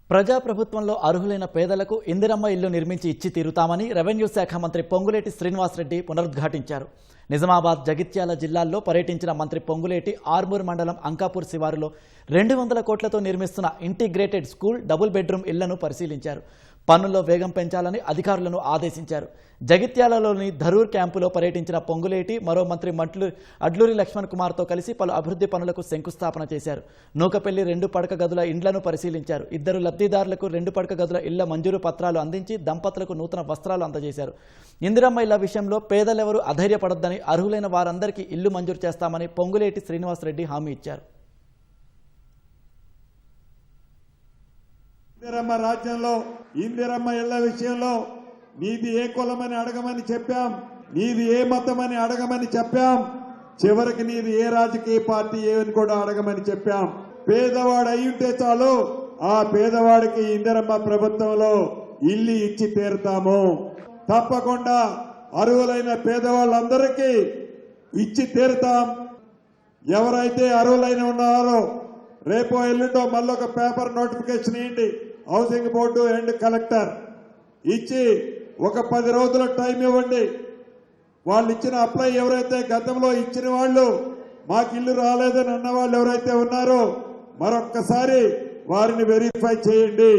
ప్రజాప్రభుత్వంలో అర్హులైన పేదలకు ఇందిరమ్మ ఇల్లు నిర్మించి ఇచ్చి తీరుతామని రెవెన్యూ శాఖ మంత్రి పొంగులేటి శ్రీనివాసరెడ్డి పునరుద్ఘాటించారు. నిజామాబాద్, జగిత్యాల జిల్లాల్లో పర్యటించిన మంత్రి పొంగులేటి ఆర్మూర్ మండలం అంకాపూర్ శివారులో 200 కోట్లతో నిర్మిస్తున్న ఇంటిగ్రేటెడ్ స్కూల్ డబుల్ బెడ్రూమ్ ఇళ్లను పరిశీలించారు. పనుల్లో వేగం పెంచాలని అధికారులను ఆదేశించారు. జగిత్యాలలోని ధరూర్ క్యాంపులో పర్యటించిన పొంగులేటి మరో మంత్రి అడ్లూరి లక్ష్మణ్ కుమార్తో కలిసి పలు అభివృద్ధి పనులకు శంకుస్థాపన చేశారు. నూకపల్లి 2 పడక గదుల ఇండ్లను పరిశీలించారు. 2 లబ్ధిదారులకు 2 పడక గదుల ఇళ్ల మంజూరు పత్రాలు అందించి దంపతులకు నూతన వస్త్రాలు అందజేశారు. ఇందిరమ్మ ఇళ్ల విషయంలో పేదలెవరూ అధైర్యపడొద్దని, అర్హులైన వారందరికీ ఇల్లు మంజూరు చేస్తామని పొంగులేటి శ్రీనివాసరెడ్డి హామీ ఇచ్చారు. ఇందిరమ్మ రాజ్యంలో ఇందిరమ్మ ఇళ్ల విషయంలో నీది ఏ కులమని అడగమని చెప్పాం, నీది ఏ మతమని అడగమని చెప్పాం, చివరికి నీది ఏ రాజకీయ పార్టీ ఏమని కూడా అడగమని చెప్పాం. పేదవాడు అయ్యుంటే చాలు, ఆ పేదవాడికి ఇందిరమ్మ ప్రభుత్వంలో ఇల్లు ఇచ్చి తీరుతాము. తప్పకుండా అర్హులైన పేదవాళ్ళందరికీ ఇచ్చి తీరుతాం. ఎవరైతే అర్హులైన ఉన్నారో రేపో ఎల్లుండో మళ్ళొక పేపర్ నోటిఫికేషన్ ఇవ్వండి. హౌసింగ్ బోర్డు అండ్ కలెక్టర్ ఇచ్చి ఒక 10 రోజుల టైం ఇవ్వండి. వాళ్ళు ఇచ్చిన అప్లై ఎవరైతే గతంలో ఇచ్చిన వాళ్ళు మాకు ఇల్లు రాలేదని అన్న వాళ్ళు ఎవరైతే ఉన్నారో మరొక్కసారి వారిని వెరిఫై చేయండి.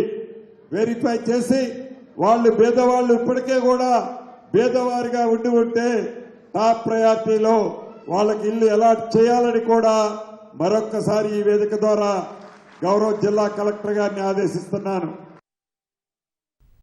వెరిఫై చేసి వాళ్ళు పేదవాళ్ళు ఇప్పటికే కూడా పేదవారిగా ఉంటే టాప్ ప్రయారిటీలో వాళ్ళకి ఇల్లు అలాట్ చేయాలని కూడా మరొక్కసారి ఈ వేదిక ద్వారా గౌరవ జిల్లా కలెక్టర్ గారిని ఆదేశిస్తున్నాను.